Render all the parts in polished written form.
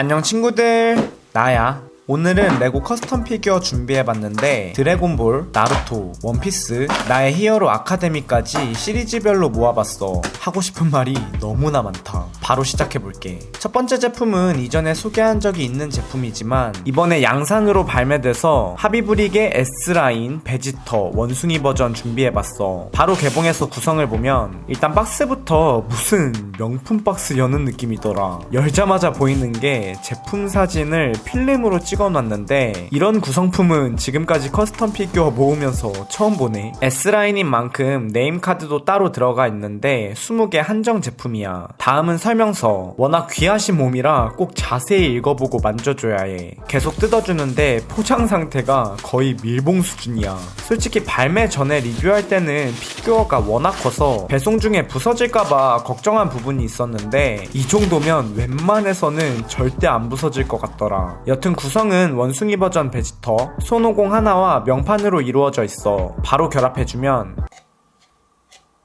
안녕 친구들, 나야. 오늘은 레고 커스텀 피규어 준비해봤는데 드래곤볼, 나루토, 원피스, 나의 히어로 아카데미까지 시리즈별로 모아봤어. 하고 싶은 말이 너무나 많다. 바로 시작해볼게. 첫 번째 제품은 이전에 소개한 적이 있는 제품이지만 이번에 양산으로 발매돼서 하비브릭의 S라인, 베지터, 원숭이 버전 준비해봤어. 바로 개봉해서 구성을 보면 일단 박스부터 무슨 명품 박스 여는 느낌이더라. 열자마자 보이는 게 제품 사진을 필름으로 찍어놨는데 이런 구성품은 지금까지 커스텀 피규어 모으면서 처음 보네. S라인인 만큼 네임카드도 따로 들어가 있는데 20개 한정 제품이야. 다음은 설명서. 워낙 귀하신 몸이라 꼭 자세히 읽어보고 만져줘야 해. 계속 뜯어주는데 포장 상태가 거의 밀봉 수준이야. 솔직히 발매 전에 리뷰할 때는 피규어가 워낙 커서 배송 중에 부서질까봐 걱정한 부분이 있었는데 이 정도면 웬만해서는 절대 안 부서질 것 같더라. 여튼 구성은 원숭이 버전 베지터, 손오공 하나와 명판으로 이루어져 있어. 바로 결합해주면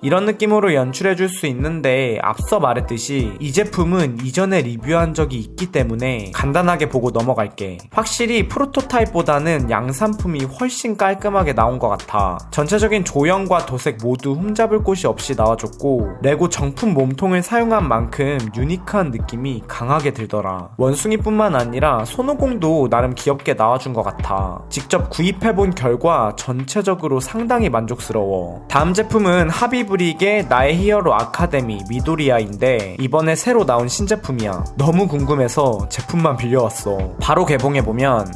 이런 느낌으로 연출해줄 수 있는데 앞서 말했듯이 이 제품은 이전에 리뷰한 적이 있기 때문에 간단하게 보고 넘어갈게. 확실히 프로토타입보다는 양산품이 훨씬 깔끔하게 나온 것 같아. 전체적인 조형과 도색 모두 흠잡을 곳이 없이 나와줬고 레고 정품 몸통을 사용한 만큼 유니크한 느낌이 강하게 들더라. 원숭이뿐만 아니라 손오공도 나름 귀엽게 나와준 것 같아. 직접 구입해본 결과 전체적으로 상당히 만족스러워. 다음 제품은 하비브릭의 나의 히어로 아카데미 미도리아인데 이번에 새로 나온 신제품이야. 너무 궁금해서 제품만 빌려왔어. 바로 개봉해보면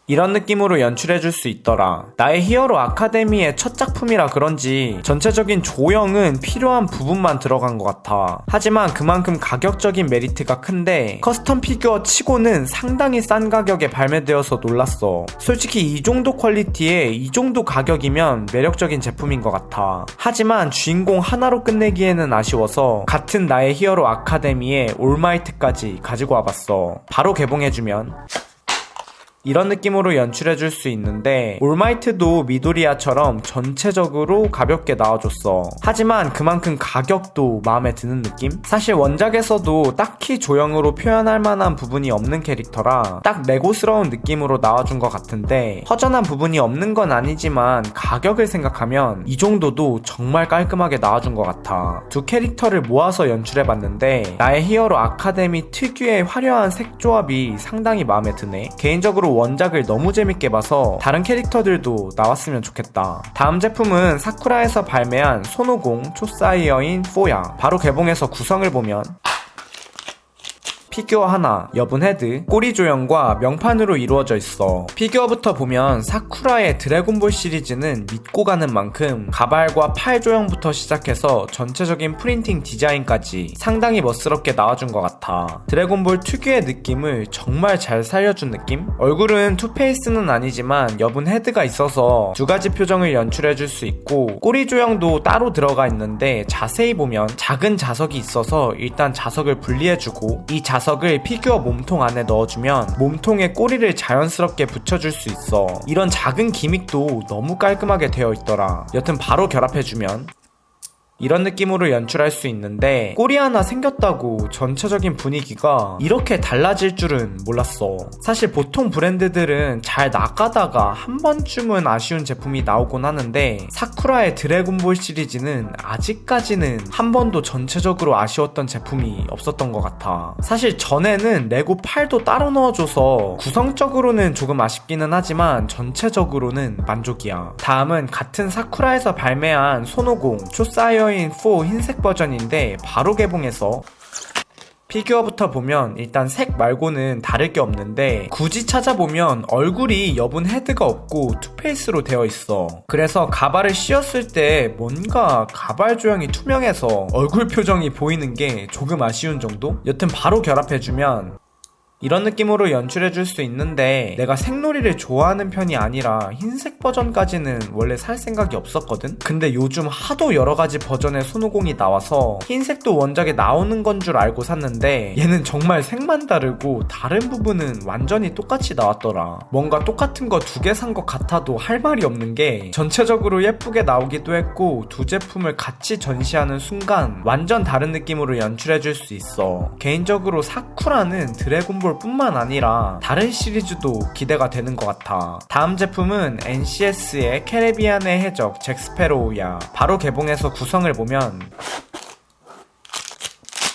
이런 느낌으로 연출해줄 수 있더라. 나의 히어로 아카데미의 첫 작품이라 그런지 전체적인 조형은 필요한 부분만 들어간 것 같아. 하지만 그만큼 가격적인 메리트가 큰데 커스텀 피규어 치고는 상당히 싼 가격에 발매되어서 놀랐어. 솔직히 이 정도 퀄리티에 이 정도 가격이면 매력적인 제품인 것 같아. 하지만 주인공 하나로 끝내기에는 아쉬워서 같은 나의 히어로 아카데미의 올마이트까지 가지고 와봤어. 바로 개봉해주면 이런 느낌으로 연출해줄 수 있는데 올마이트도 미도리아처럼 전체적으로 가볍게 나와줬어. 하지만 그만큼 가격도 마음에 드는 느낌? 사실 원작에서도 딱히 조형으로 표현할 만한 부분이 없는 캐릭터라 딱 레고스러운 느낌으로 나와준 것 같은데 허전한 부분이 없는 건 아니지만 가격을 생각하면 이 정도도 정말 깔끔하게 나와준 것 같아. 두 캐릭터를 모아서 연출해봤는데 나의 히어로 아카데미 특유의 화려한 색 조합이 상당히 마음에 드네. 개인적으로 원작을 너무 재밌게 봐서 다른 캐릭터들도 나왔으면 좋겠다. 다음 제품은 사쿠라에서 발매한 손오공 초사이어인 4야. 바로 개봉해서 구성을 보면 피규어 하나, 여분 헤드, 꼬리 조형과 명판으로 이루어져 있어. 피규어부터 보면 사쿠라의 드래곤볼 시리즈는 믿고 가는 만큼 가발과 팔 조형부터 시작해서 전체적인 프린팅 디자인까지 상당히 멋스럽게 나와준 것 같아. 드래곤볼 특유의 느낌을 정말 잘 살려준 느낌? 얼굴은 투페이스는 아니지만 여분 헤드가 있어서 두 가지 표정을 연출해줄 수 있고 꼬리 조형도 따로 들어가 있는데 자세히 보면 작은 자석이 있어서 일단 자석을 분리해주고 이 자석을 피규어 몸통 안에 넣어주면 몸통에 꼬리를 자연스럽게 붙여줄 수 있어. 이런 작은 기믹도 너무 깔끔하게 되어 있더라. 여튼 바로 결합해주면 이런 느낌으로 연출할 수 있는데 꼬리 하나 생겼다고 전체적인 분위기가 이렇게 달라질 줄은 몰랐어. 사실 보통 브랜드들은 잘 나가다가 한 번쯤은 아쉬운 제품이 나오곤 하는데 사쿠라의 드래곤볼 시리즈는 아직까지는 한 번도 전체적으로 아쉬웠던 제품이 없었던 것 같아. 사실 전에는 레고 팔도 따로 넣어줘서 구성적으로는 조금 아쉽기는 하지만 전체적으로는 만족이야. 다음은 같은 사쿠라에서 발매한 손오공 초사이어인 4 흰색 버전인데 바로 개봉해서 피규어부터 보면 일단 색 말고는 다를 게 없는데 굳이 찾아보면 얼굴이 여분 헤드가 없고 투페이스로 되어 있어. 그래서 가발을 씌웠을 때 뭔가 가발 조형이 투명해서 얼굴 표정이 보이는 게 조금 아쉬운 정도? 여튼 바로 결합해주면 이런 느낌으로 연출해줄 수 있는데 내가 색놀이를 좋아하는 편이 아니라 흰색 버전까지는 원래 살 생각이 없었거든? 근데 요즘 하도 여러가지 버전의 손오공이 나와서 흰색도 원작에 나오는 건 줄 알고 샀는데 얘는 정말 색만 다르고 다른 부분은 완전히 똑같이 나왔더라. 뭔가 똑같은 거 두 개 산 것 같아도 할 말이 없는 게 전체적으로 예쁘게 나오기도 했고 두 제품을 같이 전시하는 순간 완전 다른 느낌으로 연출해줄 수 있어. 개인적으로 사쿠라는 드래곤볼 뿐만 아니라 다른 시리즈도 기대가 되는 것 같아. 다음 제품은 NCS의 캐리비안의 해적 잭스페로우야. 바로 개봉해서 구성을 보면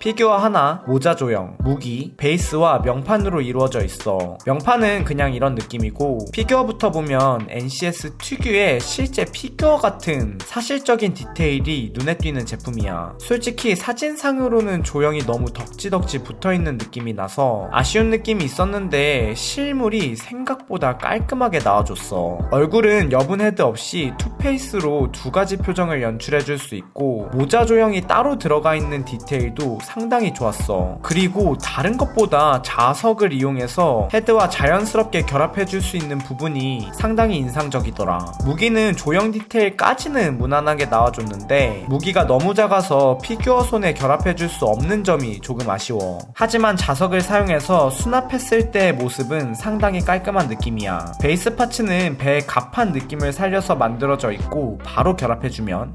피규어 하나, 모자 조형, 무기, 베이스와 명판으로 이루어져 있어. 명판은 그냥 이런 느낌이고 피규어부터 보면 NCS 특유의 실제 피규어 같은 사실적인 디테일이 눈에 띄는 제품이야. 솔직히 사진상으로는 조형이 너무 덕지덕지 붙어있는 느낌이 나서 아쉬운 느낌이 있었는데 실물이 생각보다 깔끔하게 나와줬어. 얼굴은 여분 헤드 없이 투페이스로 두 가지 표정을 연출해줄 수 있고 모자 조형이 따로 들어가 있는 디테일도 상당히 좋았어. 그리고 다른 것보다 자석을 이용해서 헤드와 자연스럽게 결합해줄 수 있는 부분이 상당히 인상적이더라. 무기는 조형 디테일까지는 무난하게 나와줬는데 무기가 너무 작아서 피규어 손에 결합해줄 수 없는 점이 조금 아쉬워. 하지만 자석을 사용해서 수납했을 때의 모습은 상당히 깔끔한 느낌이야. 베이스 파츠는 배의 갑판 느낌을 살려서 만들어져 있고 바로 결합해주면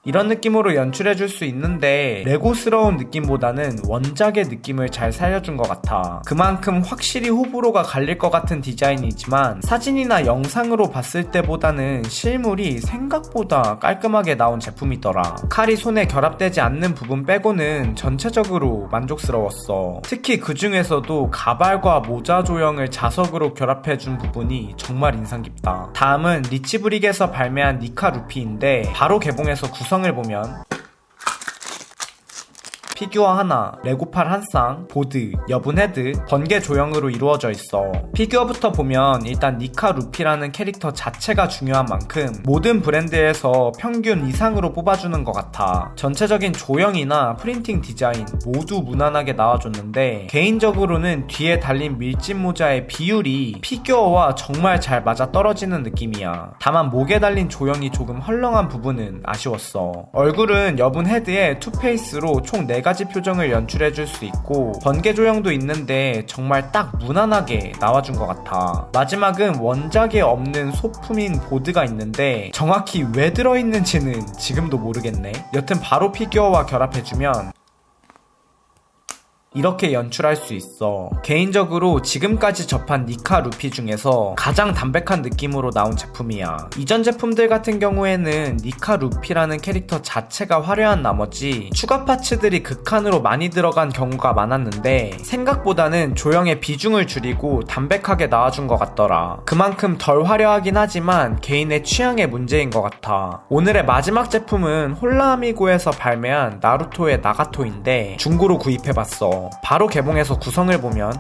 이런 느낌으로 연출해줄 수 있는데 레고스러운 느낌보다는 원작의 느낌을 잘 살려준 것 같아. 그만큼 확실히 호불호가 갈릴 것 같은 디자인이지만 사진이나 영상으로 봤을 때보다는 실물이 생각보다 깔끔하게 나온 제품이더라. 칼이 손에 결합되지 않는 부분 빼고는 전체적으로 만족스러웠어. 특히 그 중에서도 가발과 모자 조형을 자석으로 결합해준 부분이 정말 인상 깊다. 다음은 리치브릭에서 발매한 니카 루피인데 바로 개봉해서 구성을 보면 피규어 하나, 레고팔 한 쌍, 보드, 여분 헤드, 번개 조형으로 이루어져 있어. 피규어부터 보면 일단 니카 루피라는 캐릭터 자체가 중요한 만큼 모든 브랜드에서 평균 이상으로 뽑아주는 것 같아. 전체적인 조형이나 프린팅 디자인 모두 무난하게 나와줬는데 개인적으로는 뒤에 달린 밀짚 모자의 비율이 피규어와 정말 잘 맞아 떨어지는 느낌이야. 다만 목에 달린 조형이 조금 헐렁한 부분은 아쉬웠어. 얼굴은 여분 헤드에 투페이스로 총 4가지 표정을 연출해줄 수 있고 번개 조형도 있는데 정말 딱 무난하게 나와준 것 같아. 마지막은 원작에 없는 소품인 보드가 있는데 정확히 왜 들어있는지는 지금도 모르겠네. 여튼 바로 피규어와 결합해주면 이렇게 연출할 수 있어. 개인적으로 지금까지 접한 니카 루피 중에서 가장 담백한 느낌으로 나온 제품이야. 이전 제품들 같은 경우에는 니카 루피라는 캐릭터 자체가 화려한 나머지 추가 파츠들이 극한으로 많이 들어간 경우가 많았는데 생각보다는 조형의 비중을 줄이고 담백하게 나와준 것 같더라. 그만큼 덜 화려하긴 하지만 개인의 취향의 문제인 것 같아. 오늘의 마지막 제품은 홀라아미고에서 발매한 나루토의 나가토인데 중고로 구입해봤어. 바로 개봉해서 구성을 보면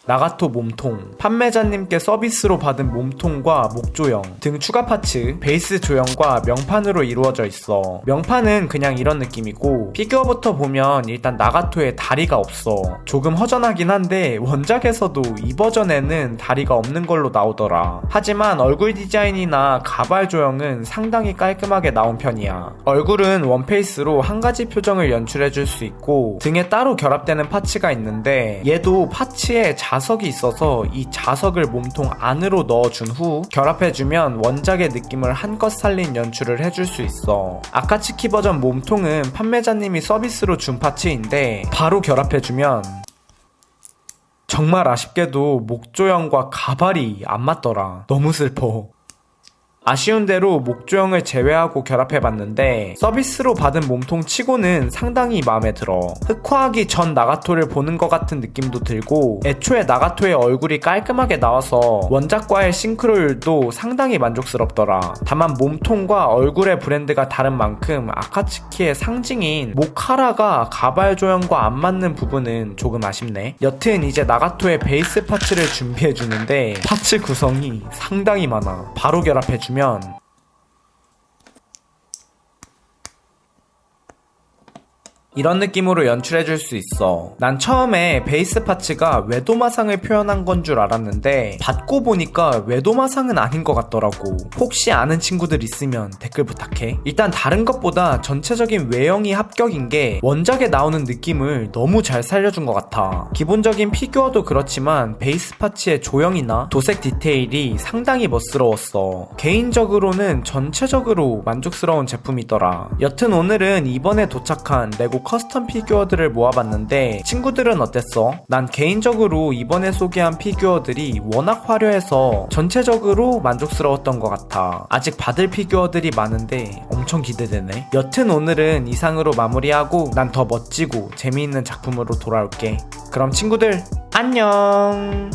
나가토 몸통, 판매자님께 서비스로 받은 몸통과 목조형 등 추가 파츠, 베이스 조형과 명판으로 이루어져 있어. 명판은 그냥 이런 느낌이고 피규어부터 보면 일단 나가토에 다리가 없어. 조금 허전하긴 한데 원작에서도 이 버전에는 다리가 없는 걸로 나오더라. 하지만 얼굴 디자인이나 가발 조형은 상당히 깔끔하게 나온 편이야. 얼굴은 원페이스로 한 가지 표정을 연출해줄 수 있고 등에 따로 결합되는 파츠가 있는데 얘도 파츠에 자석이 있어서 이 자석을 몸통 안으로 넣어준 후 결합해주면 원작의 느낌을 한껏 살린 연출을 해줄 수 있어. 아카츠키 버전 몸통은 판매자님이 서비스로 준 파츠인데 바로 결합해주면 정말 아쉽게도 목조형과 가발이 안 맞더라. 너무 슬퍼. 아쉬운 대로 목조형을 제외하고 결합해봤는데 서비스로 받은 몸통 치고는 상당히 마음에 들어. 흑화하기 전 나가토를 보는 것 같은 느낌도 들고 애초에 나가토의 얼굴이 깔끔하게 나와서 원작과의 싱크로율도 상당히 만족스럽더라. 다만 몸통과 얼굴의 브랜드가 다른 만큼 아카츠키의 상징인 모카라가 가발 조형과 안 맞는 부분은 조금 아쉽네. 여튼 이제 나가토의 베이스 파츠를 준비해주는데 파츠 구성이 상당히 많아. 바로 결합해주면 이런 느낌으로 연출해줄 수 있어. 난 처음에 베이스 파츠가 외도마상을 표현한 건 줄 알았는데 받고 보니까 외도마상은 아닌 것 같더라고. 혹시 아는 친구들 있으면 댓글 부탁해. 일단 다른 것보다 전체적인 외형이 합격인 게 원작에 나오는 느낌을 너무 잘 살려준 것 같아. 기본적인 피규어도 그렇지만 베이스 파츠의 조형이나 도색 디테일이 상당히 멋스러웠어. 개인적으로는 전체적으로 만족스러운 제품이더라. 여튼 오늘은 이번에 도착한 레고 커스텀 피규어들을 모아봤는데 친구들은 어땠어? 난 개인적으로 이번에 소개한 피규어들이 워낙 화려해서 전체적으로 만족스러웠던 것 같아. 아직 받을 피규어들이 많은데 엄청 기대되네. 여튼 오늘은 이상으로 마무리하고 난 더 멋지고 재미있는 작품으로 돌아올게. 그럼 친구들 안녕.